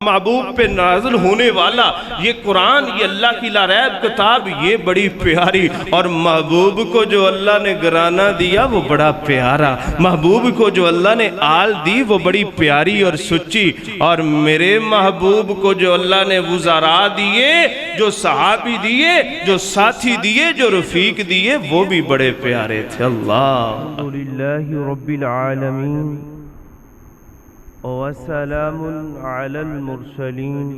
محبوب پہ نازل ہونے والا یہ قرآن، یہ اللہ کی لاریب کتاب، یہ بڑی پیاری، اور محبوب کو جو اللہ نے گرانہ دیا وہ بڑا پیارا، محبوب کو جو اللہ نے آل دی وہ بڑی پیاری اور سچی، اور میرے محبوب کو جو اللہ نے وزراء دیے، جو صحابی دیے، جو ساتھی دیے، جو رفیق دیے، وہ بھی بڑے پیارے تھے۔ اللہ الحمدللہ رب العالمین وسلام علی المرسلین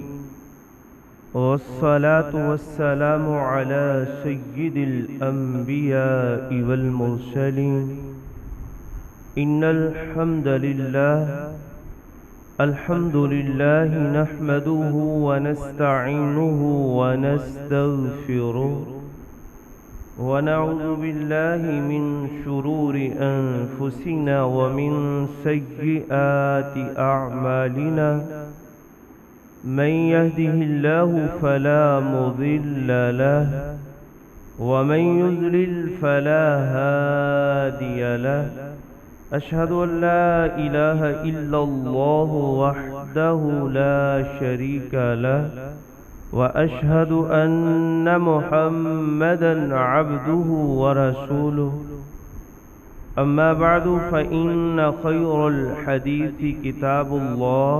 والصلاة والسلام علی سید الانبیاء والمرسلین۔ ان الحمد للہ نحمده ونستعینه ونستغفره ونعوذ باللہ من شرور انفسنا ومن سیئات اعمالنا من يهده الله فلا مضل له ومن يضلل فلا هادي له أشهد أن لا إله إلا الله وحده لا شريك له وأشهد أن محمدا عبده ورسوله أما بعد فإن خير الحديث كتاب الله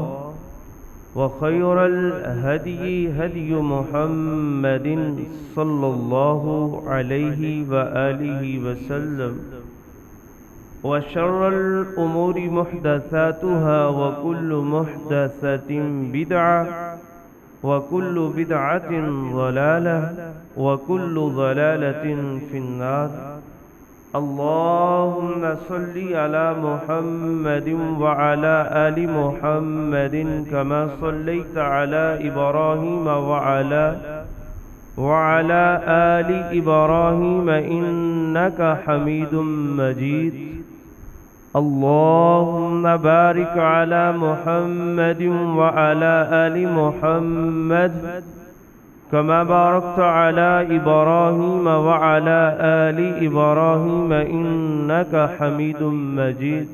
وخير الهدي هدي محمد صلى الله عليه وآله وسلم وشر الأمور محدثاتها وكل محدثة بدعة وكل بدعة ضلالة وكل ضلالة في النار۔ اللهم صل على محمد وعلى آل محمد كما صليت على إبراهيم وعلى آل إبراهيم إنك حميد مجيد۔ اللهم بارك على محمد وعلى آل محمد كما باركت على إبراهيم وعلى آل إبراهيم إنك حميد مجيد۔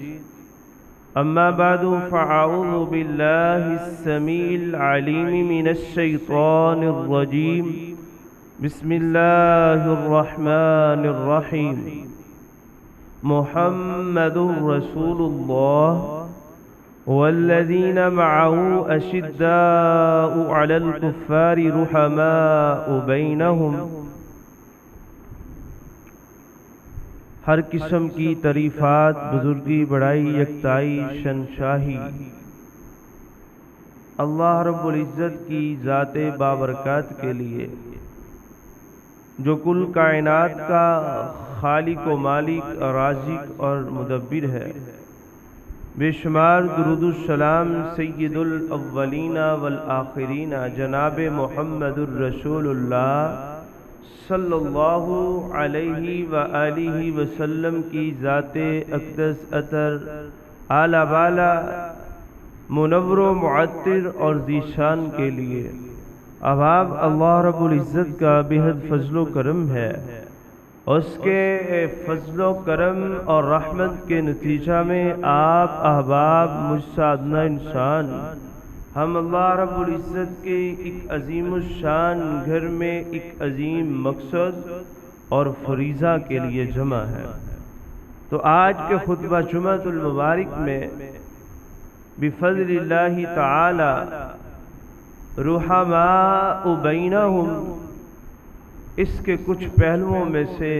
أما بعد فأعوذ بالله السميع العليم من الشيطان الرجيم، بسم الله الرحمن الرحيم۔ محمد رسول الله والذين معه أشداء على الكفار رحماء بينهم۔ ہر قسم کی تعریفات، بزرگی، بڑائی، یکتائی، شنشاہی اللہ رب العزت کی ذات بابرکات کے لیے، جو کل کائنات کا خالق و مالک، رازق اور مدبر ہے۔ بے شمار درود السلام سید الاولین والآخرین جناب محمد الرسول اللہ صلی اللہ علیہ وآلہ وسلم کی ذات اقدس اطہر، اعلیٰ بالا، منور و معطر اور ذیشان کے لیے اباب اللہ رب العزت کا بہت فضل و کرم ہے۔ اس کے فضل و کرم اور رحمت کے نتیجہ میں آپ احباب مجھ سے ادنا انسان، ہم اللہ رب العزت کے ایک عظیم الشان گھر میں ایک عظیم مقصد اور فریضہ کے لیے جمع ہے۔ تو آج کے خطبہ جمعۃ المبارک میں بفضل اللہ تعالی رحماء بینہم، اس کے کچھ پہلوؤں میں سے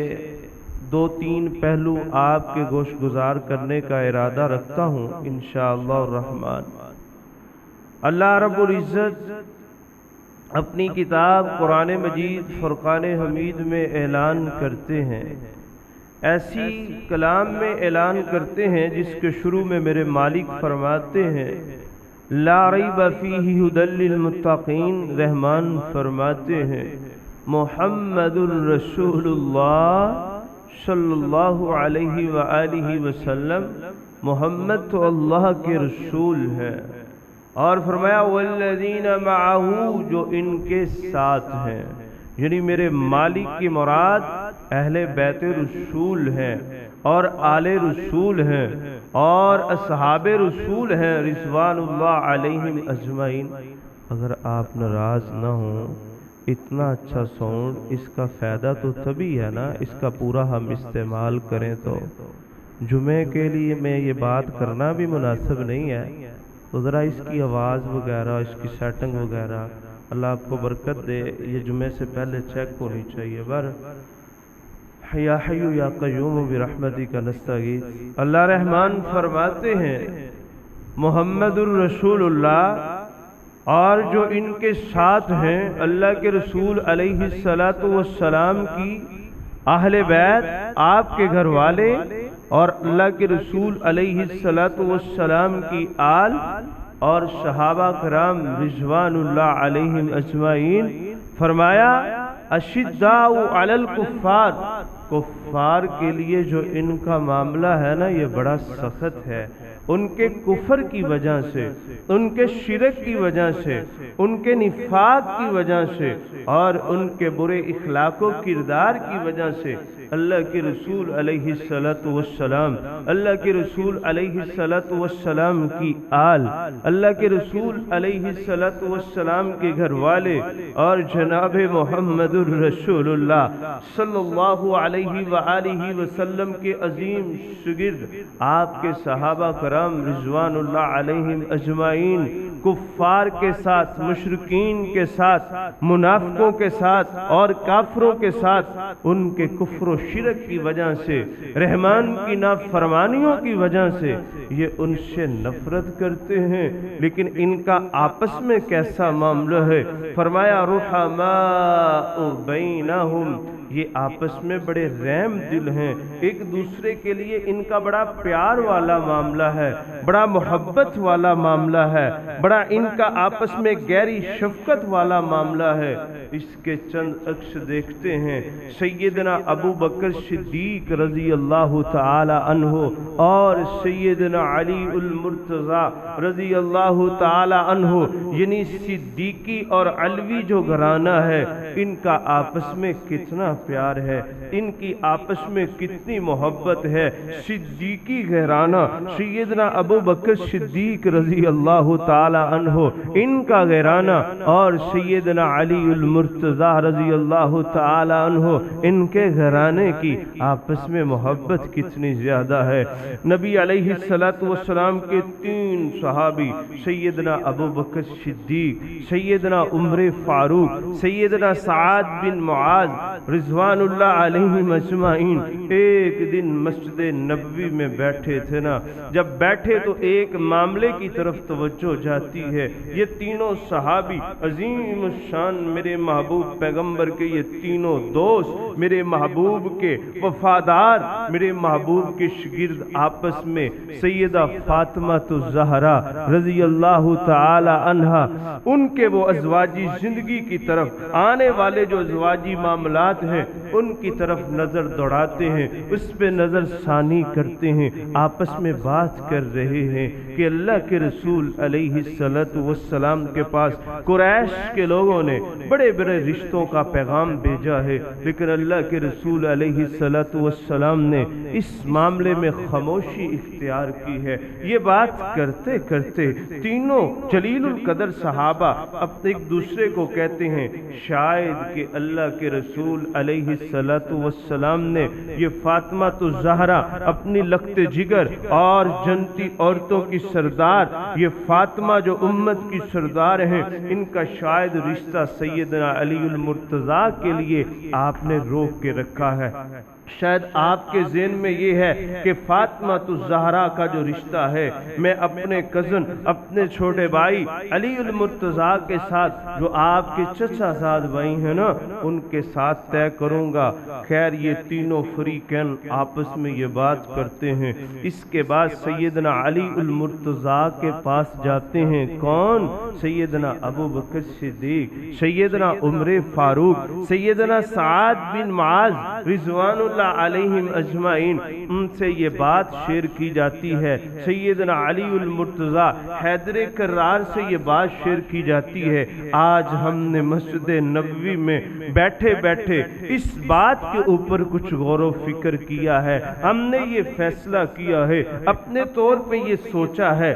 دو تین پہلو آپ کے گوش گزار کرنے کا ارادہ رکھتا ہوں انشاءاللہ الرحمن۔ اللہ رب العزت اپنی کتاب قرآن مجید فرقان حمید میں اعلان کرتے ہیں، ایسی کلام میں اعلان کرتے ہیں جس کے شروع میں میرے مالک فرماتے ہیں لا ریب فیہ ھدی للمتقین، رحمان فرماتے ہیں محمد الرسول اللہ صلی اللہ علیہ وآلہ وسلم، محمد تو اللہ کے رسول ہیں، اور فرمایا والذین معہ، جو ان کے ساتھ ہیں، یعنی میرے مالک کی مراد اہل بیت رسول ہیں اور آل رسول ہیں اور اصحاب رسول ہیں رضوان اللہ علیہم اجمعین۔ اگر آپ ناراض نہ ہوں، اتنا اچھا ساؤنڈ، اس کا فائدہ تو تبھی ہے نا اس کا پورا ہم استعمال کریں تو۔ جمعے کے لیے میں یہ بات کرنا بھی مناسب نہیں ہے، تو ذرا اس کی آواز وغیرہ، اس کی سیٹنگ وغیرہ اللہ آپ کو برکت دے، یہ جمعے سے پہلے چیک ہونی چاہیے۔ یا حی یا قیوم برحمتک نستغیث۔ اللہ رحمان فرماتے ہیں محمد الرسول اللہ اور جو ان کے ساتھ ہیں اللہ کے رسول علیہ الصلاۃ والسلام کی اہل بیت، آپ کے گھر والے اور اللہ کے رسول علیہ الصلاۃ والسلام کی آل اور صحابہ کرام رضوان اللہ علیہم اجمعین۔ فرمایا اشداء علی الکفار، کفار کے لیے جو ان کا معاملہ ہے نا یہ بڑا سخت ہے، ان کے کفر کی وجہ سے، ان کے شرک کی وجہ سے، ان کے نفاق کی وجہ سے اور ان کے برے اخلاق و کردار کی وجہ سے اللہ کے رسول علیہ الصلاۃ والسلام، اللہ کے رسول علیہ الصلاۃ والسلام کی آل، اللہ کے رسول علیہ الصلاۃ والسلام کے گھر والے اور جناب محمد الرسول اللہ صلی اللہ علیہ وآلہ وسلم کے عظیم شاگرد آپ کے صحابہ کرام رضوان اللہ علیہم اجمعین کفار کے ساتھ، مشرکین کے ساتھ، منافقوں کے ساتھ اور کافروں کے ساتھ ان کے کفر و شرک کی وجہ سے، رحمان کی نافرمانیوں کی وجہ سے یہ ان سے نفرت کرتے ہیں، لیکن ان کا آپس میں کیسا معاملہ ہے؟ فرمایا رحماء بینہم، یہ آپس میں بڑے رحم دل ہیں، ایک دوسرے کے لیے ان کا بڑا پیار والا معاملہ ہے، بڑا محبت والا معاملہ ہے، بڑا ان کا آپس میں گہری شفقت والا معاملہ ہے۔ اس کے چند عکس دیکھتے ہیں، سیدنا ابو بکر صدیق رضی اللہ تعالی عنہ اور سیدنا علی المرتضیٰ رضی اللہ تعالی عنہ، یعنی صدیقی اور علوی جو گھرانہ ہے، ان کا آپس میں کتنا پیار ہے، ان کی آپس میں کتنی محبت ہے۔ صدیقی گھرانہ سیدنا ابو بکر صدیق رضی اللہ تعالی عنہ، ان کا گھرانہ اور سیدنا علی المرتضیٰ رضی اللہ تعالی عنہ، ان کے گھرانے کی آپس میں محبت کتنی زیادہ ہے۔ نبی علیہ الصلاۃ والسلام کے تین صحابی سیدنا ابو بکر صدیق، سیدنا عمر فاروق، سیدنا سعد بن معاذ رضوان اللہ علیہم اجمعین ایک دن مسجد نبوی میں بیٹھے تھے نا، جب بیٹھے تو ایک معاملے کی طرف توجہ جاتی ہے۔ یہ تینوں صحابی عظیم الشان میرے محبوب پیغمبر کے، یہ تینوں دوست میرے محبوب کے وفادار، میرے محبوب کے شاگرد آپس میں سیدہ فاطمہ الزہرا رضی اللہ تعالی عنہا، ان کے وہ ازواجی زندگی کی طرف، آنے والے جو ازواجی معاملات ہیں ان کی طرف نظر دوڑاتے ہیں، اس پہ نظر ثانی کرتے ہیں، آپس میں بات کر رہے ہیں کہ اللہ کے رسول علیہ الصلاۃ والسلام کے پاس قریش کے لوگوں نے بڑے بڑے رشتوں کا پیغام بھیجا ہے، لیکن اللہ کے رسول علیہ الصلاۃ والسلام نے اس معاملے میں خاموشی اختیار کی ہے۔ یہ بات کرتے کرتے تینوں جلیل القدر صحابہ اب ایک دوسرے کو کہتے ہیں شاید کہ اللہ کے رسول علیہ الصلاۃ والسلام نے یہ فاطمہ الزہرا اپنی لخت جگر اور جنتی عورتوں کی سردار، یہ فاطمہ جو امت کی سردار ہیں، ان کا شاید رشتہ سیدنا علی المرتضیٰ کے لیے آپ نے روک کے رکھا ہے۔ شاید آپ کے ذہن میں یہ ہے کہ فاطمہ الزہرا کا جو رشتہ ہے میں اپنے کزن، اپنے چھوٹے بھائی علی المرتضیٰ کے ساتھ جو آپ کے چچا زاد بھائی ہیں نا ان کے ساتھ طے کروں گا۔ خیر یہ تینوں فریقین آپس میں یہ بات کرتے ہیں۔ اس کے بعد سیدنا علی المرتضیٰ کے پاس جاتے ہیں، کون؟ سیدنا ابو بکر صدیق، سیدنا عمر فاروق، سیدنا سعد بن معاذ رضوان اللہ علیہم اجمعین ان سے یہ بات شیئر کی جاتی ہے، سیدنا علی المرتضیٰ حیدر کرار سے یہ بات شیئر کی جاتی ہے۔ آج ہم نے مسجد نبوی میں بیٹھے بیٹھے اس بات کے اوپر کچھ غور و فکر کیا ہے، ہم نے یہ فیصلہ کیا ہے، اپنے طور پہ یہ سوچا ہے،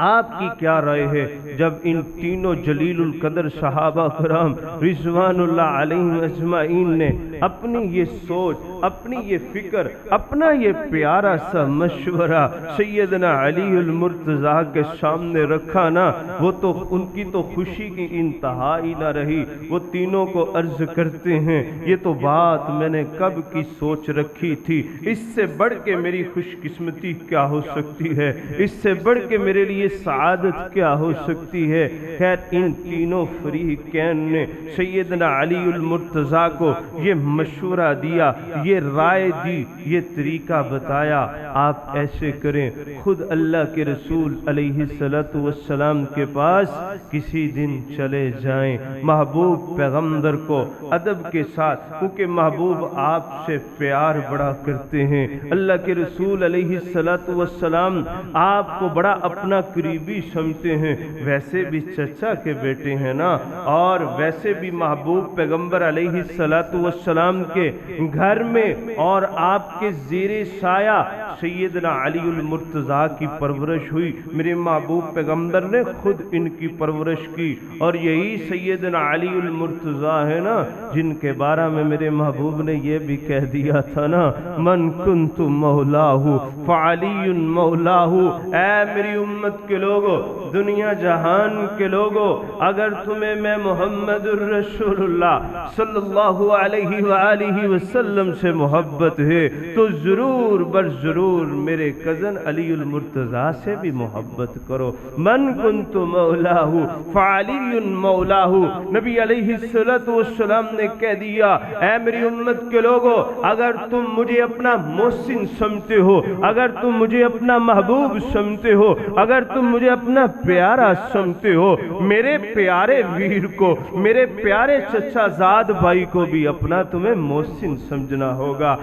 آپ کی کیا رائے ہے جب ان تینوں جلیل القدر صحابہ کرام رضوان اللہ علیہم اجمعین نے اپنی یہ سوچ، اپنی یہ فکر، اپنا یہ پیارا سا مشورہ سیدنا علی المرتضیٰ کے سامنے رکھا نا، وہ تو ان کی تو خوشی کی انتہا ہی نہ رہی۔ وہ تینوں کو عرض کرتے ہیں یہ تو بات میں نے کب کی سوچ رکھی تھی، اس سے بڑھ کے میری خوش قسمتی کیا ہو سکتی ہے، اس سے بڑھ کے میرے لیے سعادت کیا ہو سکتی ہے۔ خیر ان تینوں فریقین نے سیدنا علی المرتضیٰ کو یہ مشورہ دیا، یہ رائے دی، یہ طریقہ بتایا، آپ ایسے کریں، خود اللہ کے رسول علیہ السلام کے پاس کسی دن چلے جائیں، محبوب پیغمبر کو ادب کے ساتھ، کیونکہ محبوب آپ سے پیار بڑا کرتے ہیں، اللہ کے رسول علیہ السلام آپ کو بڑا اپنا قریبی سمجھتے ہیں، ویسے بھی چچا کے بیٹے ہیں نا، اور ویسے بھی محبوب پیغمبر علیہ السلام کے گھر میں اور آپ کے زیر سایہ سیدنا علی المرتضیٰ کی پرورش ہوئی، میرے محبوب پیغمبر نے خود ان کی پرورش کی، اور یہی سیدنا علی المرتضیٰ ہے نا جن کے بارے میں میرے محبوب نے یہ بھی کہہ دیا تھا نا، من کنت مولاہ فعلی مولاہ۔ اے میری امت کے لوگوں، دنیا جہان کے لوگوں، اگر تمہیں میں محمد الرسول اللہ صلی اللہ علیہ وآلہ وسلم سے محبت ہے تو ضرور بر ضرور میرے کزن علی المرتضیٰ سے بھی محبت کرو۔ من کنت مولاہ فعلی مولاہ، نبی علیہ السلام نے کہہ دیا اے میری امت کے لوگوں، اگر تم مجھے اپنا محسن سمجھتے ہو، اگر تم مجھے اپنا محبوب سمجھتے ہو، اگر تم مجھے اپنا پیارا سمجھتے ہو، میرے پیارے ویر کو، میرے پیارے چچا زاد بھائی کو بھی اپنا تمہیں محسن سمجھنا ہوگا،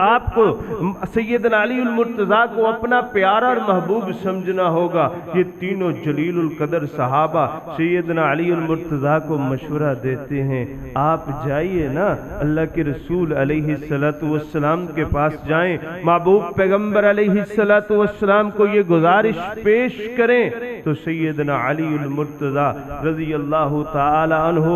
آپ کو سیدنا علی المرتضیٰ کو اپنا پیارا اور محبوب سمجھنا ہوگا۔ یہ تینوں جلیل القدر صحابہ سیدنا علی المرتضیٰ کو مشورہ دیتے ہیں، آپ جائیے نا اللہ کے رسول علیہ السلام کے پاس جائیں، محبوب پیغمبر علیہ السلام کو یہ گزارش پیش کریں، تو سیدنا علی المرتضیٰ رضی اللہ تعالی عنہ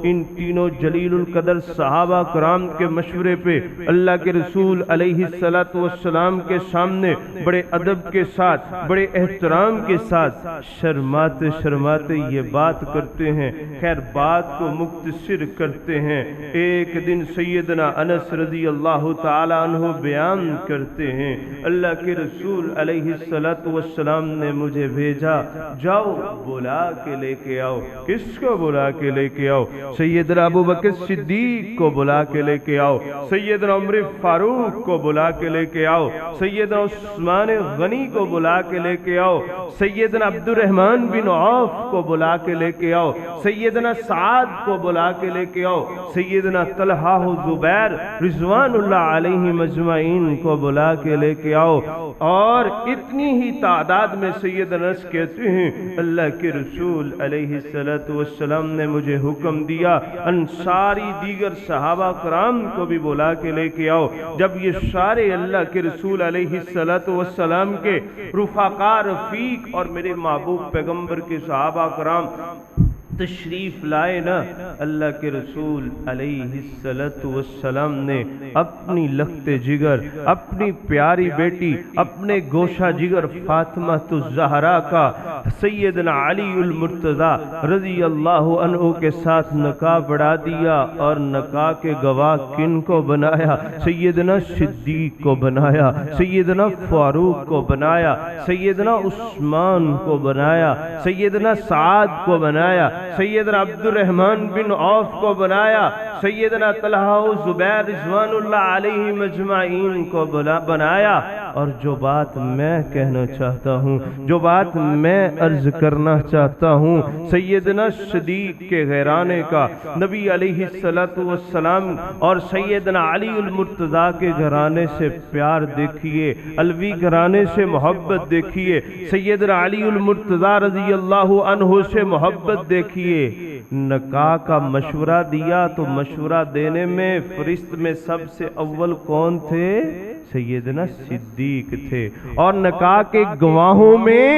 ان تینوں جلیل القدر صحابہ کرام کے مشورے پہ اللہ کے رسول علیہ السلام کے سامنے بڑے ادب کے ساتھ، بڑے احترام کے ساتھ شرماتے شرماتے یہ بات کرتے ہیں۔ خیر بات کو مختصر کرتے ہیں، ایک دن سیدنا انس رضی اللہ تعالی عنہ بیان کرتے ہیں اللہ کے رسول علیہ السلام نے مجھے بھیجا، جاؤ بلا کے لے کے آؤ۔ کس کو بلا کے لے کے آؤ؟ سیدنا ابو بکر صدیق کو بلا کے لے کے آؤ، سیدنا عمر فاروق کو بلا کے لے کے آؤ، سیدنا عثمان غنی کو بلا کے لے کے آؤ، سیدنا عبد الرحمن بن عوف کو بلا کے لے کے آؤ، سیدنا سعد کو بلا کے لے کے آؤ، سیدنا طلحہ و زبیر رضوان اللہ علیہم اجمعین کو بلا کے لے کے آؤ۔ اور اتنی ہی تعداد میں سیدنا انس کہتے ہیں اللہ کے رسول علیہ السلام نے مجھے حکم دیا انصاری دیگر صحابہ کرام کو بھی بلا کے لے کے آؤ۔ جب یہ سارے اللہ کے رسول علیہ السلام کے رفقا رفیق اور میرے محبوب پیغمبر کے صحابہ کرام تشریف لائے نا، اللہ کے رسول علیہ السلام نے اپنی لخت جگر، اپنی پیاری بیٹی، اپنے گوشہ جگر فاطمہ الزہرا کا سیدنا علی المرتضیٰ رضی اللہ عنہ کے ساتھ نکاح بڑھا دیا، اور نکاح کے گواہ کن کو بنایا؟ سیدنا صدیق کو بنایا، سیدنا فاروق کو بنایا، سیدنا عثمان کو بنایا، سیدنا سعد کو بنایا، سیدنا عبد الرحمن بن عوف کو بنایا، سیدنا طلحہ و زبیر رضوان اللہ علیہم اجمعین کو بنایا، اور جو بات میں کہنا چاہتا ہوں، جو بات میں عرض کرنا چاہتا ہوں، سیدنا صدیق کے گھرانے کا، نبی علیہ السلام اور سیدنا علی المرتضیٰ کے گھرانے سے پیار دیکھیے، علوی گھرانے سے محبت دیکھیے، سیدنا علی المرتضیٰ رضی اللہ عنہ سے محبت دیکھیے۔ نکاح کا مشورہ دیا تو مشورہ دینے میں فرشت میں سب سے اول کون تھے؟ سیدنا صدیق تھے۔ اور نکاح کے گواہوں میں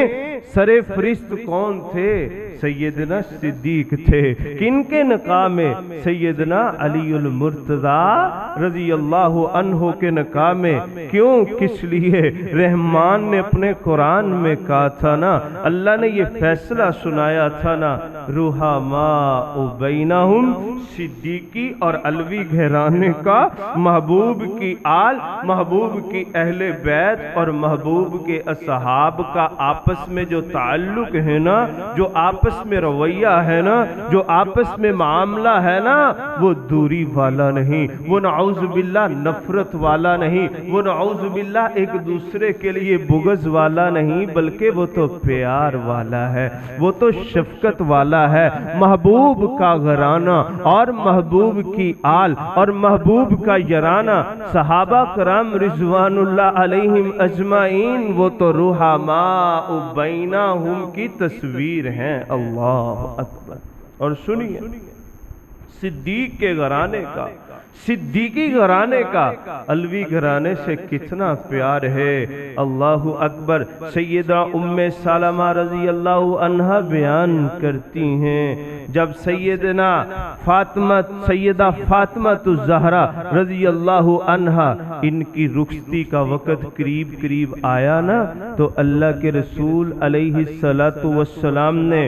سر فرشت کون تھے؟ سیدنا صدیق تھے۔ کن کے نکاح میں؟ سیدنا علی المرتضیٰ رضی اللہ عنہ کے نکاح میں۔ کیوں؟ کس لیے؟ رحمان نے اپنے قرآن میں کہا تھا نا، اللہ نے یہ فیصلہ سنایا تھا نا، رحماء بینہم، صدیقی اور علوی گھرانے کا، محبوب کی آل، محبوب کی اہل بیت اور محبوب کے اصحاب کا آپس میں جو تعلق ہے نا، جو آپس میں رویہ ہے نا، جو آپس میں معاملہ ہے نا، وہ دوری والا نہیں، وہ نعوذ باللہ نفرت والا نہیں، وہ نعوذ باللہ ایک دوسرے کے لیے بغض والا نہیں، بلکہ وہ تو پیار والا ہے، وہ تو شفقت والا ہے۔ محبوب کا گھرانہ اور محبوب کی آل اور محبوب کا یارانہ، صحابہ کرام رضوان اللہ علیہم اجمعین، وہ تو رحماء بینہم کی تصویر ہیں۔ اللہ اکبر۔ اور سنیے، صدیق کے گھرانے کا، صدیقی گھرانے کا علوی گھرانے سے کتنا پیار ہے۔ اللہ اکبر۔ سیدہ ام سلمہ رضی اللہ عنہ بیان کرتی ہیں، جب سیدہ فاطمہ الزہرا رضی اللہ عنہا ان کی رخصتی کا وقت قریب آیا نا، تو اللہ کے رسول علیہ السلام نے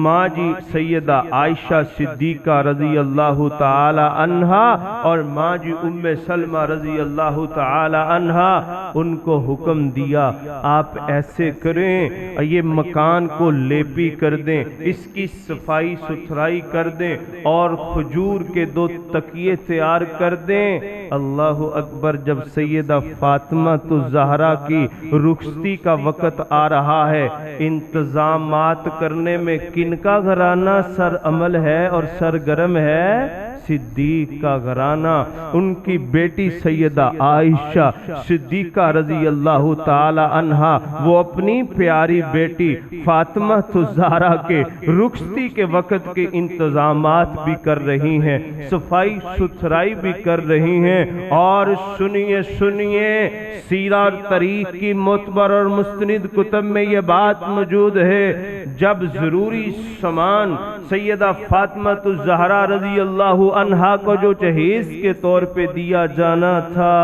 ماں جی سیدہ عائشہ صدیقہ رضی اللہ تعالی عنہا اور ماں جی ام سلمہ رضی اللہ تعالی عنہا ان کو حکم دیا، آپ ایسے کریں، یہ مکان کو لیپی کر دیں، اس کی صفائی ستھرائی کر دیں اور کھجور کے 2 تکیے تیار کر دیں۔ اللہ اکبر۔ جب سیدہ فاطمہ الزہرا کی رخصتی کا وقت آ رہا ہے، انتظامات کرنے میں کن کا گھرانہ سر عمل ہے اور سرگرم ہے؟ صدیق کا گھرانہ۔ ان کی بیٹی سیدہ عائشہ صدیقہ رضی اللہ تعالی عنہا، وہ اپنی پیاری بیٹی فاطمہ الزہرا کے رخصتی کے وقت کے انتظامات بھی کر رہی ہیں، صفائی ستھرائی بھی کر رہی ہیں۔ اور سنیے سیرہ اور تاریخ کی معتبر اور مستند کتب میں یہ بات موجود ہے، جب ضروری سامان سیدہ فاطمہ الزہرا رضی اللہ عنہا کو جو جہیز کے طور پہ دیا جانا تھا،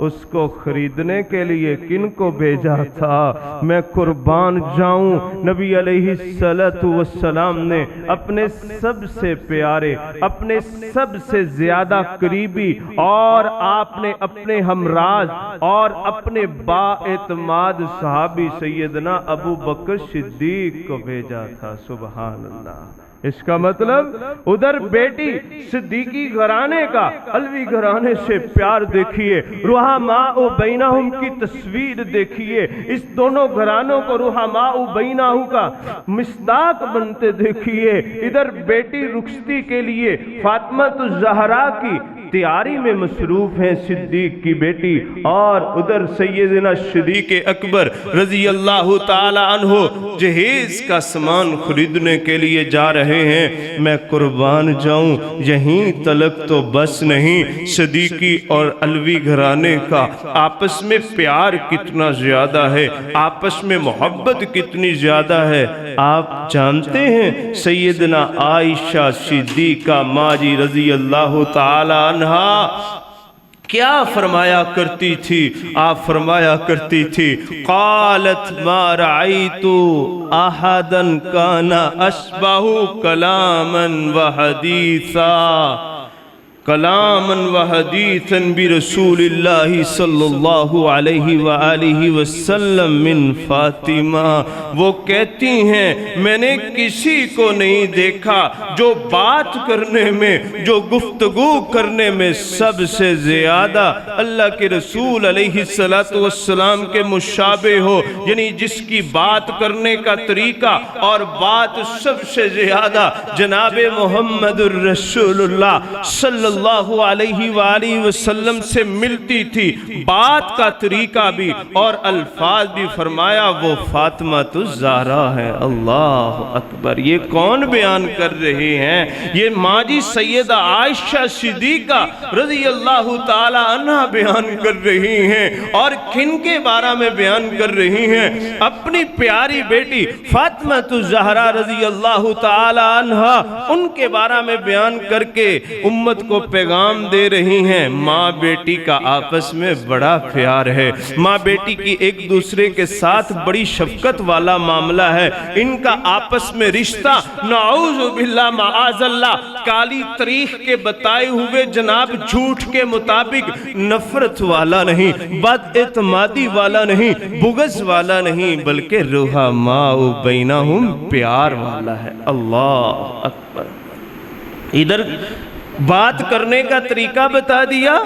اس کو خریدنے کے لیے کن کو بھیجا تھا؟ میں قربان جاؤں، نبی علیہ السلام نے اپنے سب سے پیارے، اپنے سب سے زیادہ قریبی اور آپ نے اپنے ہمراز اور اپنے با اعتماد صحابی سیدنا ابو بکر صدیق کو بھیجا تھا۔ سبحان اللہ۔ اس کا مطلب ادھر بیٹی صدیقی گھرانے کا علوی گھرانے سے پیار دیکھیے، رحماء بینہم کی تصویر دیکھیے، اس دونوں گھرانوں کو رحماء بینہم کا مصداق بنتے دیکھیے۔ ادھر بیٹی رخصتی کے لیے فاطمہ الزہرا کی تیاری میں مصروف ہیں صدیق کی بیٹی، اور ادھر سیدنا صدیق اکبر رضی اللہ تعالی عنہ جہیز کا سامان خریدنے کے لیے جا رہے ہیں۔ میں قربان جاؤں، یہیں تلک تو بس نہیں، صدیقی اور علوی گھرانے کا آپس میں پیار کتنا زیادہ ہے، آپس میں محبت کتنی زیادہ ہے۔ آپ جانتے ہیں سیدنا عائشہ صدیقہ ماں جی رضی اللہ تعالی عنہا کیا فرمایا کرتی تھی؟ آپ فرمایا کرتی تھی، قالت ما رأیت احدا کان اشبہ کلاما و حدیثا، کلاما و حدیثا برسول اللہ صلی اللہ علیہ وآلہ وسلم من فاطمہ۔ وہ کہتی ہیں میں نے کسی کو نہیں دیکھا جو بات کرنے میں، جو گفتگو کرنے میں سب سے زیادہ اللہ کے رسول علیہ السلام کے مشابہ ہو، یعنی جس کی بات کرنے کا طریقہ اور بات سب سے زیادہ جناب محمد الرسول اللہ صلی اللہ علیہ وآلہ وسلم سے ملتی تھی، بات کا طریقہ بھی اور الفاظ بھی۔ فرمایا وہ فاطمہ الزہرا ہے۔ اللہ اکبر! یہ کون بیان کر رہے ہیں؟ یہ ماں جی سیدہ عائشہ صدیقہ رضی اللہ تعالی عنہ بیان کر رہی ہیں۔ اور کن کے بارے میں بیان کر رہی ہیں؟ اپنی پیاری بیٹی فاطمہ الزہرا رضی اللہ تعالی عنہ، ان کے بارے میں بیان کر کے امت کو پیغام دے رہی ہیں۔ ماں بیٹی کا آپس میں بڑا پیار ہے، ماں بیٹی کی ایک دوسرے کے ساتھ بڑی شفقت والا معاملہ ہے۔ ان کا آپس میں رشتہ نعوذ باللہ معاذ اللہ کالی تاریخ کے بتائے ہوئے جناب جھوٹ کے مطابق نفرت والا نہیں، بد اعتمادی والا نہیں، بغض والا نہیں، بلکہ رحماء بینہم پیار والا ہے۔ اللہ اکبر! ادھر بات کرنے کا طریقہ بتا دیا،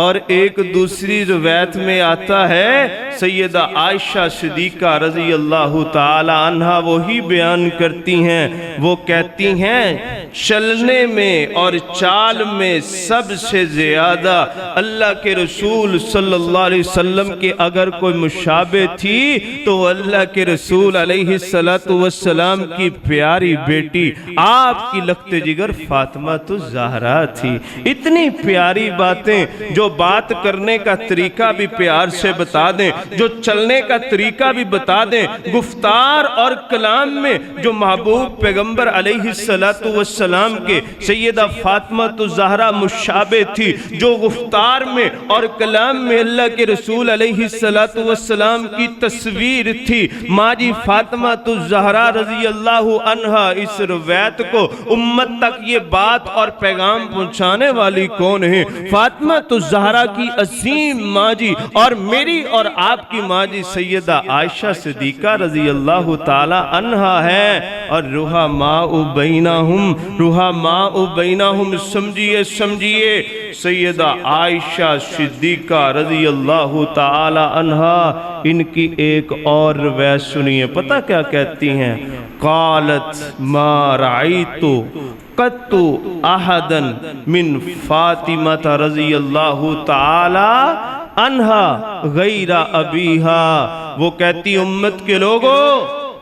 اور ایک دوسری روایت میں آتا ہے سیدہ عائشہ صدیقہ رضی اللہ تعالی عنہ وہی بیان کرتی ہیں، وہ کہتی ہیں چلنے میں اور چال میں سب سے زیادہ اللہ کے رسول صلی اللہ علیہ وسلم کے اگر کوئی مشابہ تھی تو اللہ کے رسول علیہ السلام کی پیاری بیٹی آپ کی لخت جگر فاطمہ الزہرا تھی۔ اتنی پیاری باتیں، جو بات کرنے کا طریقہ بھی پیار سے بتا دیں، جو چلنے کا طریقہ بھی بتا دیں، گفتار اور کلام میں جو محبوب پیغمبر علیہ السلام کے سیدہ فاطمہ الزہرا مشابہ تھی، جو گفتار میں اور کلام میں اللہ کے رسول علیہ السلام کی تصویر تھی، ماں جی فاطمہ الزہرا رضی اللہ عنہا۔ اس روایت کو امت تک یہ بات اور پیغام پہنچانے والی کون ہے؟ فاطمہ الزہرا کی عظیم ماں جی اور میری اور آپ کی ماں جی سیدہ عائشہ صدیقہ رضی اللہ تعالی عنہا ہے۔ اور رحماء بینہم، رحماء بینہم سمجھیے سیدہ عائشہ صدیقہ رضی اللہ تعالی عنہا۔ ان کی ایک اور روایت سنیے، پتہ کیا کہتی ہیں؟ قالت ما رأیت قط احدا من فاطمہ رضی اللہ تعالی عنہا غیر ابیہا۔ وہ کہتی امت کے لوگوں،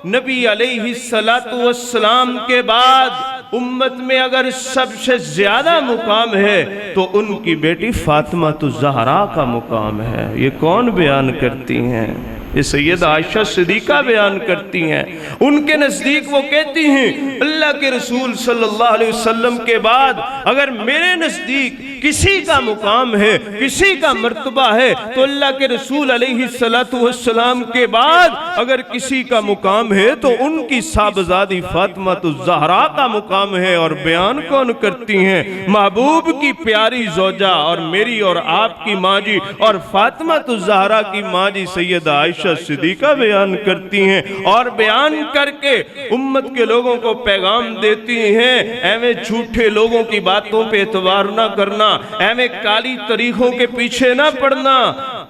نبی علیہ السلام کے بعد امت میں اگر سب سے زیادہ مقام ہے تو ان کی بیٹی فاطمہ الزہرا کا مقام ہے۔ یہ کون بیان کرتی ہیں؟ یہ سیدہ عائشہ صدیقہ بیان کرتی ہیں۔ ان کے نزدیک وہ کہتی ہیں اللہ کے رسول صلی اللہ علیہ وسلم کے بعد اگر میرے نزدیک کسی کا مقام ہے، کسی کا مرتبہ ہے تو اللہ کے رسول علیہ السلام کے بعد اگر کسی کا مقام ہے تو ان کی صاحبزادی فاطمہ الزہرا کا مقام ہے۔ اور بیان کون کرتی ہیں؟ محبوب کی پیاری زوجہ اور میری اور آپ کی ماں جی اور فاطمہ الزہرا کی ماں جی سیدہ عائشہ صدیقہ بیان کرتی ہیں، اور بیان کر کے امت کے لوگوں کو پیغام دیتی ہیں ایویں جھوٹے لوگوں کی باتوں پہ اعتبار نہ کرنا، ایویں کالی طریقوں کے پیچھے نہ پڑنا۔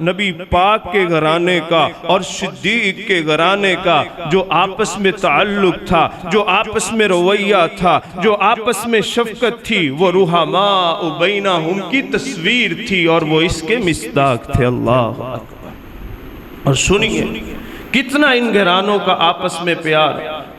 نبی پاک کے گھرانے کا اور صدیق کے گھرانے کا جو آپس میں تعلق تھا، جو آپس میں رویہ تھا، جو آپس میں شفقت تھی، وہ رحماء بینہم کی تصویر تھی اور وہ اس کے مصداق تھے۔ اللہ اکبر! اور سنیے کتنا ان گھرانوں کا آپس میں پیار،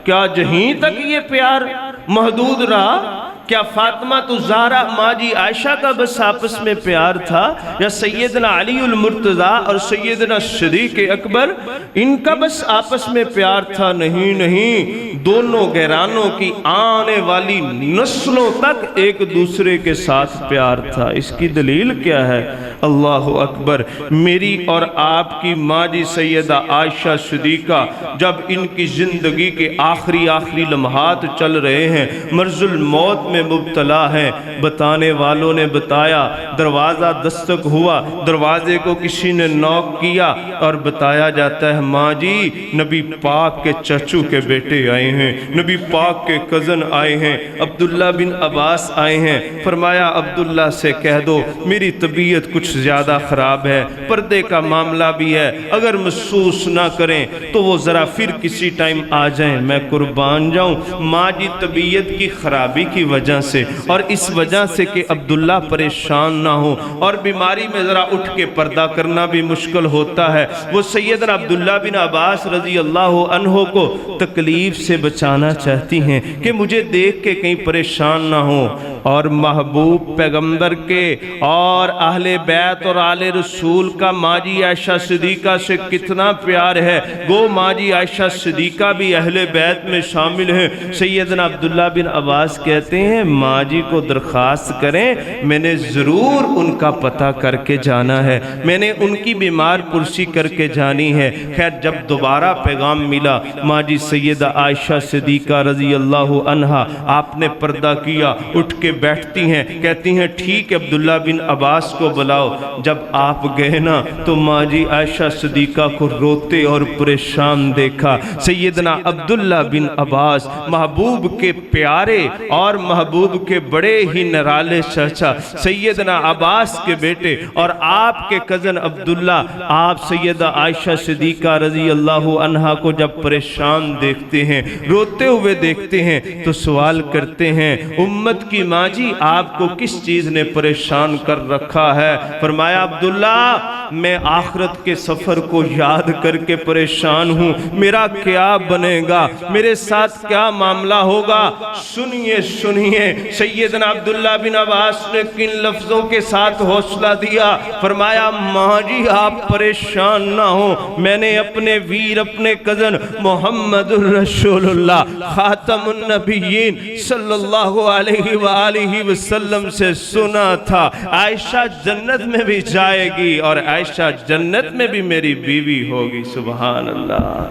کیا جہیں تک یہ پیار محدود رہا؟ کیا فاطمہ الزہرا ماں جی عائشہ کا بس آپس میں پیار تھا، یا سیدنا علی المرتضیٰ اور سیدنا صدیق اکبر ان کا بس آپس میں پیار تھا؟ نہیں، دونوں گھرانوں کی آنے والی نسلوں تک ایک دوسرے کے ساتھ پیار تھا۔ اس کی دلیل کیا ہے؟ اللہ اکبر! میری اور آپ کی ماں جی سیدہ عائشہ صدیقہ جب ان کی زندگی کے آخری لمحات چل رہے ہیں، مرض الموت میں میں مبتلا ہیں۔ بتانے والوں نے بتایا، دروازہ دستک ہوا، دروازے کو کسی نے نوک کیا اور بتایا جاتا ہے ماں جی نبی پاک کے چچو کے بیٹے آئے ہیں، نبی پاک کے کزن آئے ہیں، عبداللہ بن عباس آئے ہیں۔ فرمایا عبداللہ سے کہہ دو میری طبیعت کچھ زیادہ خراب ہے، پردے کا معاملہ بھی ہے، اگر محسوس نہ کریں تو وہ ذرا پھر کسی ٹائم آ جائیں، میں قربان جاؤں۔ ماں جی طبیعت کی خرابی کی وجہ سے اور اس وجہ سے کہ عبداللہ پریشان نہ ہو اور بیماری میں ذرا اٹھ کے پردہ کرنا بھی مشکل ہوتا ہے، وہ سیدنا عبداللہ بن عباس رضی اللہ عنہ کو تکلیف سے بچانا چاہتی ہیں کہ مجھے دیکھ کے کہیں پریشان نہ ہو۔ اور محبوب پیغمبر کے اور اہل بیت اور آل رسول کا ماں جی عائشہ صدیقہ سے کتنا پیار ہے، گو ماں جی عائشہ صدیقہ بھی اہل بیت میں شامل ہیں۔ سیدنا عبداللہ بن عباس کہتے ہیں ماں جی کو درخواست کریں، میں نے ضرور ان کا پتہ کر کے جانا ہے، میں نے ان کی بیمار پرسی کر کے جانی ہے۔ خیر جب دوبارہ پیغام ملا ماں جی سیدہ عائشہ صدیقہ رضی اللہ عنہا آپ نے پردہ کیا، اٹھ کے بیٹھتی ہیں، کہتی ہیں ٹھیک عبداللہ بن عباس کو بلاؤ۔ جب آپ گئے نا تو ماں جی عائشہ صدیقہ کو روتے اور پریشان دیکھا۔ سیدنا عبداللہ بن عباس محبوب کے پیارے اور محبوب کے بڑے ہی نرالے چچا سیدنا عباس کے بیٹے اور آپ کے کزن عبداللہ، آپ سیدہ عائشہ صدیقہ رضی اللہ عنہا کو جب پریشان دیکھتے ہیں، روتے ہوئے دیکھتے ہیں تو سوال کرتے ہیں امت کی ماں جی آپ کو کس چیز نے پریشان کر رکھا ہے؟ فرمایا عبداللہ میں آخرت کے سفر کو یاد کر کے پریشان ہوں، میرا کیا بنے گا، میرے ساتھ کیا معاملہ ہوگا۔ سنیے سنیے سیدنا عبداللہ بن عباس نے کن لفظوں کے ساتھ حوصلہ دیا۔ فرمایا ماں جی آپ پریشان نہ ہوں، میں نے اپنے ویر اپنے کزن محمد الرسول اللہ خاتم النبیین صلی اللہ علیہ وآلہ وسلم سے سنا تھا عائشہ جنت میں بھی جائے گی اور عائشہ جنت میں بھی میری بیوی ہوگی۔ سبحان اللہ۔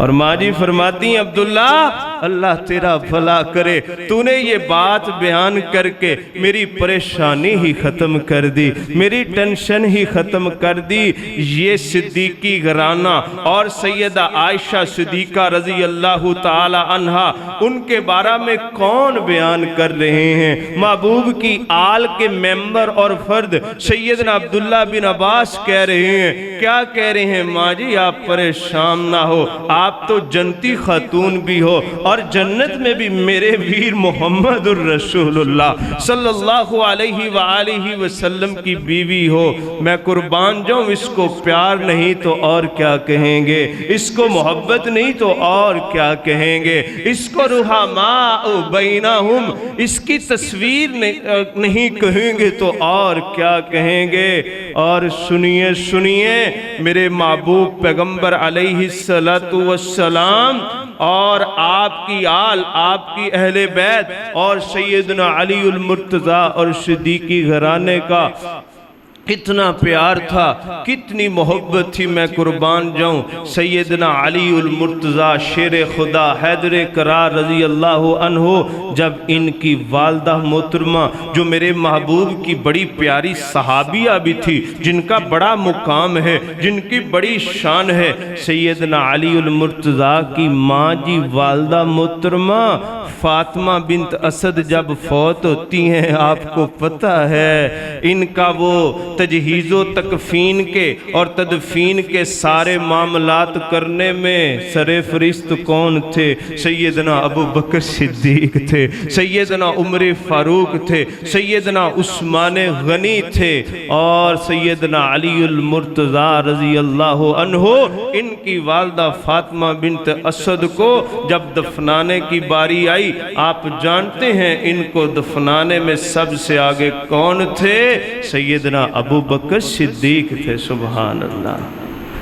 اور ماں جی فرماتی ہیں عبداللہ اللہ تیرا بھلا کرے، تو نے یہ بات بیان کر کے میری پریشانی ہی ختم کر دی، میری ٹینشن ہی ختم کر دی۔ یہ صدیقی گھرانہ اور سیدہ عائشہ صدیقہ رضی اللہ تعالی عنہا ان کے بارے میں کون بیان کر رہے ہیں؟ محبوب کی آل کے ممبر اور فرد سیدنا عبداللہ بن عباس کہہ رہے ہیں، کیا کہہ رہے ہیں ماں جی آپ پریشان نہ ہو، آپ تو جنتی خاتون بھی ہو اور جنت میں بھی میرے ویر محمد الرسول اللہ صلی اللہ علیہ وآلہ وسلم کی بیوی ہو۔ میں قربان جاؤں، اس کو پیار نہیں تو اور کیا کہیں گے، اس کو محبت نہیں تو اور کیا کہیں گے، اس کو رحماء بینہم اس کی تصویر نہیں کہیں گے تو اور کیا کہیں گے۔ اور سنیے سنیے میرے محبوب پیغمبر علیہ السلام اور آپ کی آل، آپ کی اہل بیت اور سیدنا علی المرتضیٰ اور صدیقی گھرانے کا کتنا پیار تھا، کتنی محبت تھی، میں قربان جاؤں۔ سیدنا علی المرتضیٰ شیر خدا حیدر کرار رضی اللہ عنہ جب ان کی والدہ محترمہ جو میرے محبوب کی بڑی پیاری صحابیہ بھی تھی، جن کا بڑا مقام ہے، جن کی بڑی شان ہے، سیدنا علی المرتضیٰ کی ماں جی والدہ محترمہ فاطمہ بنت اسد جب فوت ہوتی ہیں، آپ کو پتہ ہے ان کا وہ تجہیز و تکفین کے اور تدفین کے سارے معاملات کرنے میں سر فہرست کون تھے؟ سیدنا ابو بکر صدیق تھے، سیدنا عمر فاروق تھے، سیدنا عثمان غنی تھے اور سیدنا علی المرتضیٰ رضی اللہ عنہ۔ ان کی والدہ فاطمہ بنت اسد کو جب دفنانے کی باری آئی، آپ جانتے ہیں ان کو دفنانے میں سب سے آگے کون تھے؟ سیدنا ابو بکر صدیق تھے۔ سبحان اللہ۔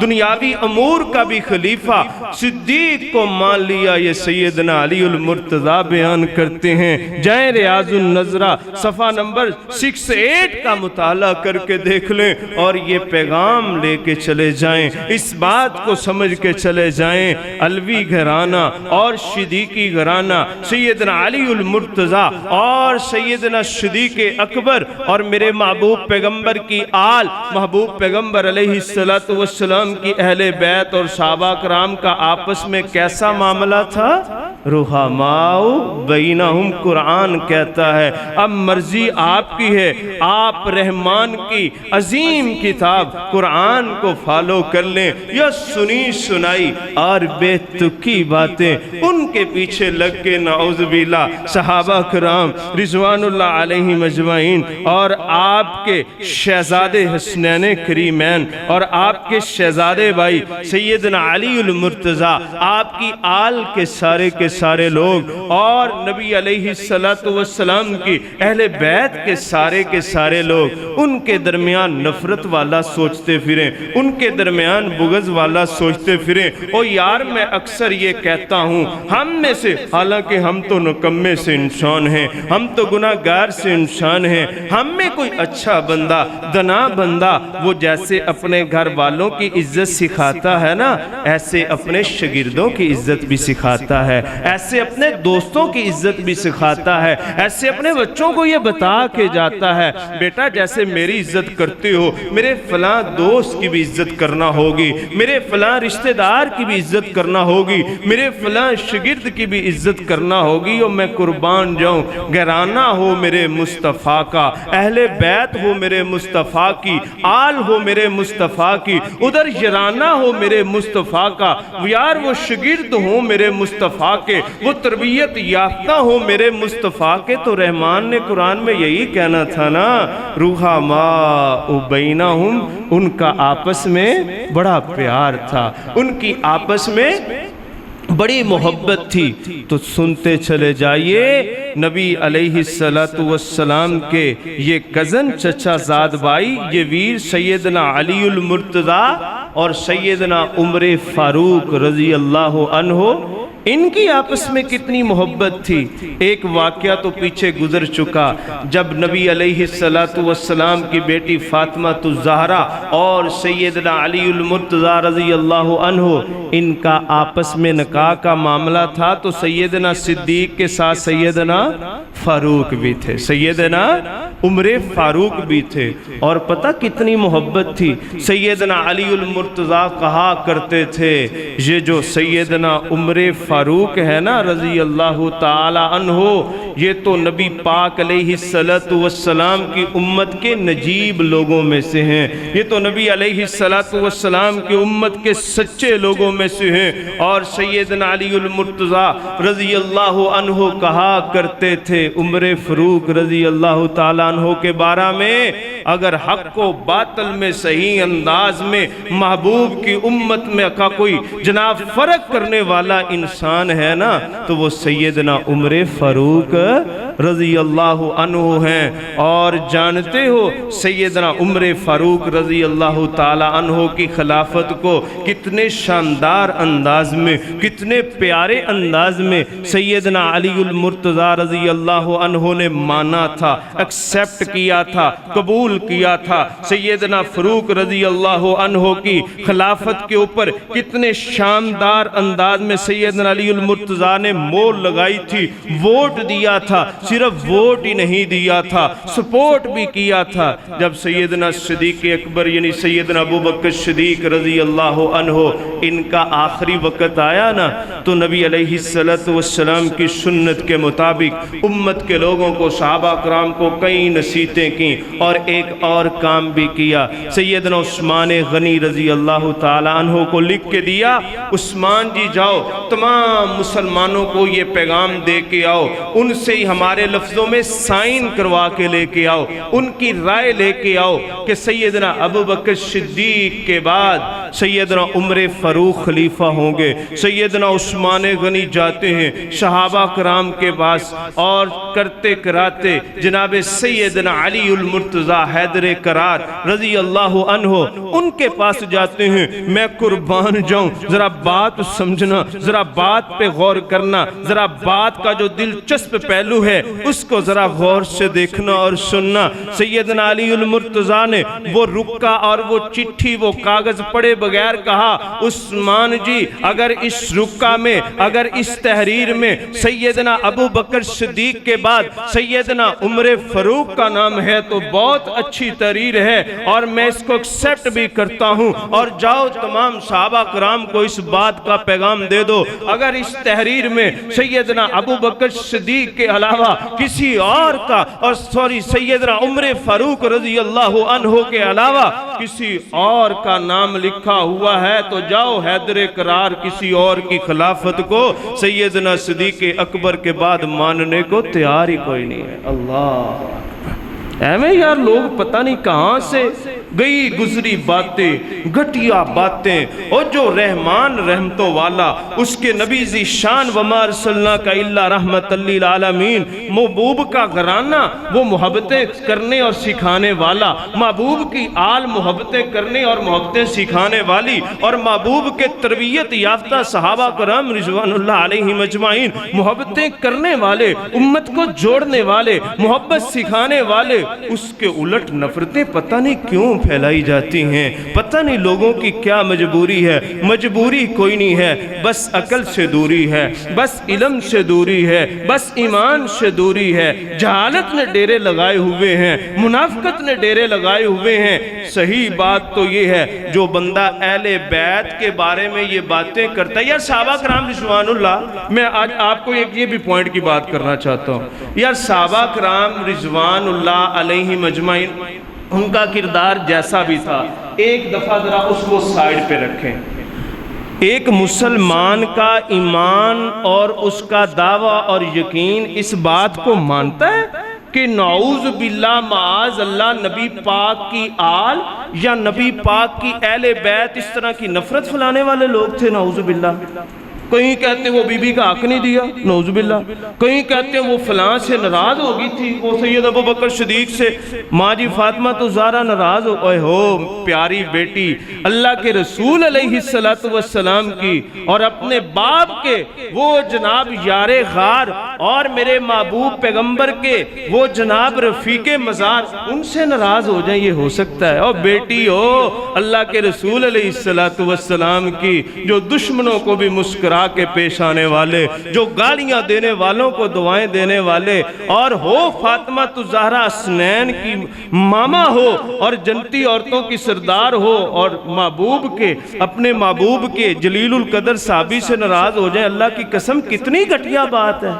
دنیاوی امور کا بھی خلیفہ صدیق کو مان لیا۔ یہ سیدنا علی المرتضیٰ بیان کرتے ہیں، جائیں ریاض النظرہ صفحہ نمبر 68 کا مطالعہ کر کے دیکھ لیں اور یہ پیغام لے کے چلے جائیں، اس بات کو سمجھ کے چلے جائیں۔ علوی گھرانہ اور صدیقی گھرانہ، سیدنا علی المرتضیٰ اور سیدنا صدیق اکبر اور میرے محبوب پیغمبر کی آل، محبوب پیغمبر علیہ السلام کی اہل بیت اور صحابہ کرام کا آپس میں کیسا معاملہ تھا؟ رحماء بینہم قرآن کہتا ہے۔ اب مرضی آپ کی ہے، آپ رحمان کی عظیم کتاب قرآن کو فالو کر لیں یا سنی سنائی اور بے تکی باتیں ان کے پیچھے لگ کے نعوذ باللہ صحابہ کرام رضوان اللہ علیہم اجمعین اور آپ کے شہزادے حسنین کریمین اور آپ کے شہزادے بھائی سیدنا علی المرتضیٰ، آپ کی آل کے سارے لوگ اور نبی علیہ السلام کی اہل بیت کے سارے لوگ ان کے درمیان نفرت والا سوچتے پھریں، ان کے درمیان بغض والا سوچتے پھریں۔ اور یار میں اکثر یہ کہتا ہوں، ہم میں سے، حالانکہ ہم تو نکمے سے انسان ہیں، ہم تو گناہگار سے انسان ہیں، ہم میں کوئی اچھا بندہ دنا بندہ وہ جیسے اپنے گھر والوں کی عزت سکھاتا ہے نا، ایسے اپنے شاگردوں کی عزت بھی سکھاتا ہے، ایسے اپنے دوستوں کی عزت بھی سکھاتا ہے، ایسے اپنے بچوں کو یہ بتا کے جاتا ہے، بیٹا جیسے میری عزت کرتے ہو میرے فلاں دوست کی بھی عزت کرنا ہوگی، میرے فلاں رشتہ دار کی بھی عزت کرنا ہوگی، میرے فلاں شاگرد کی بھی عزت کرنا ہوگی۔ اور میں قربان جاؤں، گھرانہ ہو میرے مصطفیٰ کا، اہل بیت ہو میرے مصطفیٰ کی، آل ہو میرے مصطفیٰ کی، ادھر یارانہ ہو میرے مصطفیٰ کا، یار وہ شاگرد ہوں میرے مصطفیٰ کے، وہ تربیت یافتہ ہوں میرے مصطفیٰ کے، تو رحمان نے قرآن میں یہی کہنا تھا نا، رحماء بینہم، ان کا آپس میں بڑا پیار تھا، ان کی آپس میں بڑی محبت تھی۔ تو سنتے چلے جائیے، نبی علیہ السلام کے یہ کزن چچا زاد بھائی، یہ ویر سیدنا علی المرتضیٰ اور سیدنا عمر فاروق رضی اللہ عنہ، ان کی آپس میں کتنی محبت تھی۔ ایک واقعہ تو پیچھے گزر چکا، جب نبی علیہ السلام کی بیٹی فاطمہ الزہرا اور سیدنا علی المرتضیٰ رضی اللہ عنہ، ان کا آپس میں نکاح کا معاملہ تھا، تو سیدنا صدیق کے ساتھ سیدنا فاروق بھی تھے، سیدنا عمر فاروق بھی تھے، اور پتہ کتنی محبت تھی۔ سیدنا علی المرتضیٰ کہا کرتے تھے، یہ جو سیدنا عمر فاروق ہے نا رضی اللہ تعالی عنہ، یہ تو نبی پاک علیہ السلام کی امت کے نجیب لوگوں میں سے ہیں، یہ تو نبی علیہ السلام کی امت کے سچے لوگوں میں سے ہیں۔ اور سیدنا علی المرتضیٰ رضی اللہ عنہ کہا کرتے تھے عمر فاروق رضی اللہ تعالیٰ عنہ کے بارے میں، اگر حق و باطل میں صحیح انداز میں محبوب کی امت میں کا کوئی جناب فرق کرنے والا انسان ہے نا، تو وہ سیدنا عمر فاروق رضی اللہ عنہ ہیں۔ اور جانتے ہو سیدنا عمر فاروق رضی اللہ تعالی عنہ کی خلافت کو کتنے شاندار انداز میں، کتنے پیارے انداز میں سیدنا علی المرتضیٰ رضی اللہ عنہ نے مانا تھا، ایکسیپٹ کیا تھا، قبول کیا تھا۔ سیدنا فاروق رضی اللہ عنہ کی خلافت کے اوپر کتنے شاندار انداز میں سیدنا علی المرتضیٰ نے مور لگائی تھی، ووٹ دیا تھا، صرف ووٹ ہی نہیں دیا تھا، سپورٹ بھی کیا تھا۔ جب سیدنا صدیق اکبر یعنی سیدنا ابوبکر صدیق رضی اللہ عنہ ان کا آخری وقت آیا نا، تو نبی علیہ السلام کی سنت کے مطابق امت کے لوگوں کو، صحابہ کرام کو کئی نصیحتیں کی اور ایک اور کام بھی کیا۔ سیدنا عثمان غنی رضی اللہ تعالی عنہ کو لکھ کے دیا، عثمان جی جاؤ تمام مسلمانوں کو یہ پیغام دے کے آؤ، ان سے ہی ہمارے لفظوں میں سائن کروا کے لے کے آؤ، ان کی رائے لے کے آؤ کہ سیدنا ابوبکر صدیق کے بعد سیدنا عمر فاروق خلیفہ ہوں گے، سیدنا عثمان عثمان غنی جاتے ہیں صحابہ کرام کے پاس اور کرتے کراتے جناب سیدنا علی المرتضی حیدر کرار رضی اللہ عنہ ان کے پاس جاتے ہیں. میں قربان جاؤں، ذرا بات سمجھنا، ذرا بات پہ غور کرنا، ذرا بات کا جو دلچسپ پہلو ہے اس کو ذرا غور سے دیکھنا اور سننا. سیدنا علی المرتضی نے وہ رکا اور وہ چٹھی وہ کاغذ پڑے بغیر کہا عثمان جی اگر اس رکا میں، اگر اس تحریر میں سیدنا ابو بکر صدیق کے بعد سیدنا عمر فاروق کا نام ہے تو بہت اچھی تحریر ہے اور میں اس کو ایکسپٹ بھی کرتا ہوں، اور جاؤ تمام صحابہ کرام کو اس بات کا پیغام دے دو اگر اس تحریر میں سیدنا ابو بکر صدیق کے علاوہ کسی اور کا، اور سیدنا عمر فاروق رضی اللہ عنہ کے علاوہ کسی اور کا نام لکھا ہوا ہے تو جاؤ حیدر کرار کسی اور کی خلافت کو سیدنا صدیق اکبر کے بعد ماننے کو تیار ہی کوئی نہیں ہے. اللہ ایویں یار لوگ پتہ نہیں کہاں سے گئی گزری باتیں، گھٹیا باتیں، اور جو رحمان رحمتوں والا اس کے نبی ذی شان وما ارسلناک الا رحمت للعالمین محبوب کا گھرانہ وہ محبتیں کرنے اور سکھانے والا، محبوب کی آل محبتیں کرنے اور محبتیں سکھانے والی، اور محبوب کے تربیت یافتہ صحابہ کرام رضوان اللہ علیہم اجمعین محبتیں کرنے والے، امت کو جوڑنے والے، محبت سکھانے والے، اس کے الٹ نفرتیں پتہ نہیں کیوں پھیلائی جاتی ہیں. پتہ نہیں لوگوں کی کیا مجبوری ہے. مجبوری کوئی نہیں ہے، بس عقل سے دوری ہے، بس علم سے دوری ہے، بس ایمان سے دوری ہے. جہالت نے ڈیرے لگائے ہوئے ہیں، منافقت نے ڈیرے لگائے ہوئے ہیں. صحیح بات تو یہ ہے جو بندہ اہل بیت کے بارے میں یہ باتیں کرتا ہے. یار صحابہ کرام رضوان اللہ، میں آج آپ کو ایک یہ بھی پوائنٹ کی بات کرنا چاہتا ہوں. یار صحابہ کرام رضوان اللہ علیہم اجمعین ان کا کردار جیسا بھی تھا ایک دفعہ ذرا اس کو سائیڈ پہ رکھیں. ایک مسلمان کا ایمان اور اس کا دعویٰ اور یقین اس بات کو مانتا ہے کہ نعوذ باللہ معاذ اللہ نبی پاک کی آل یا نبی پاک کی اہل بیت اس طرح کی نفرت پھیلانے والے لوگ تھے. نعوذ باللہ. کہیں کہتے ہیں وہ بی بی کا حق نہیں دیا، نعوذ باللہ. کہیں کہتے ہیں وہ فلاں سے ناراض ہو گئی تھی، وہ سید ابو بکر صدیق سے ماں جی فاطمہ تو زہرا ناراض ہو گئے ہو پیاری بیٹی اللہ کے رسول علیہ السلام کی اور اپنے باپ کے وہ جناب یار غار اور میرے محبوب پیغمبر کے وہ جناب رفیق مزار ان سے ناراض ہو جائیں، یہ ہو سکتا ہے؟ اور بیٹی ہو اللہ کے رسول علیہ السلام کی جو دشمنوں کو بھی مسکرا کے پیش آنے والے، جو گالیاں دینے والوں کو دعائیں دینے والے، اور ہو فاطمہ الزہرا حسنین کی ماما ہو اور جنتی عورتوں کی سردار ہو اور محبوب کے اپنے محبوب کے جلیل القدر صحابی سے ناراض ہو جائیں، اللہ کی قسم کتنی گھٹیا بات ہے.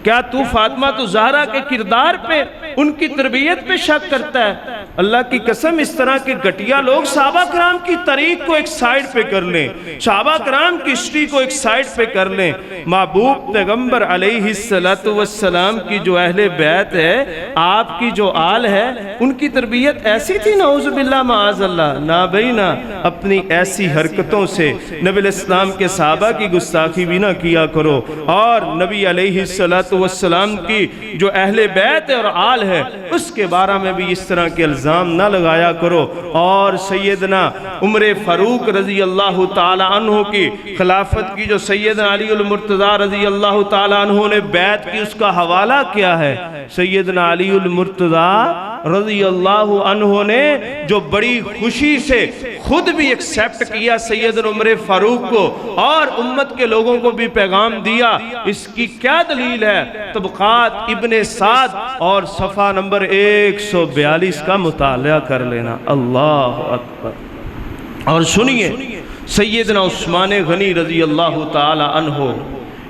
کیا تو فاطمہ الزہرا کے کردار پہ ان کی تربیت پہ شک کرتا ہے؟ اللہ کی قسم اس طرح کے گھٹیا لوگ صحابہ کرام کی تاریخ کو ایک سائیڈ پہ کر لیں، صحابہ کرام کی ہسٹری کو ایک سائیڈ پہ کر لیں. محبوب پیغمبر علیہ السلام کی جو اہل بیت ہے، آپ کی جو آل ہے، ان کی تربیت ایسی تھی نعوذ باللہ معاذ اللہ. نہ بھائی نہ، اپنی ایسی حرکتوں سے نبی الاسلام کے صحابہ کی گستاخی بھی نہ کیا کرو، اور نبی علیہ السلام کی جو اہل بیت اور آل ہے اس کے بارے میں بھی اس طرح کے الزام نہ لگایا کرو. اور سیدنا عمر فاروق رضی اللہ تعالی عنہ کی خلافت کی جو سیدنا علی المرتضی رضی اللہ تعالی عنہ نے بیعت کی، اس کا حوالہ کیا ہے؟ سیدنا علی المرتضی رضی اللہ عنہ نے جو بڑی خوشی سے خود بھی ایکسپٹ کیا سیدنا عمر فاروق کو اور امت کے لوگوں کو بھی پیغام دیا. اس کی کیا دلیل ہے؟ طبقات ابن سعد اور صفحہ نمبر 142 کا مطالعہ کر لینا. اللہ اکبر. اور سنیے سیدنا عثمان غنی رضی اللہ تعالی عنہ،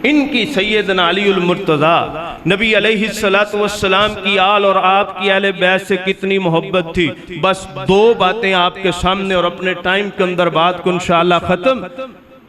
ان کی سیدنا علی المرتضی نبی علیہ السلام کی آل اور آپ کی اہل بیت سے کتنی محبت تھی. بس دو باتیں آپ کے سامنے اور اپنے ٹائم کے اندر بات کو انشاءاللہ ختم.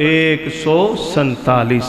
147,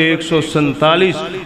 147।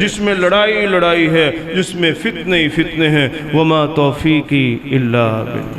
جس میں لڑائی لڑائی ہے، جس میں فتنے ہی فتنے ہیں۔ وما توفیقی الا باللہ۔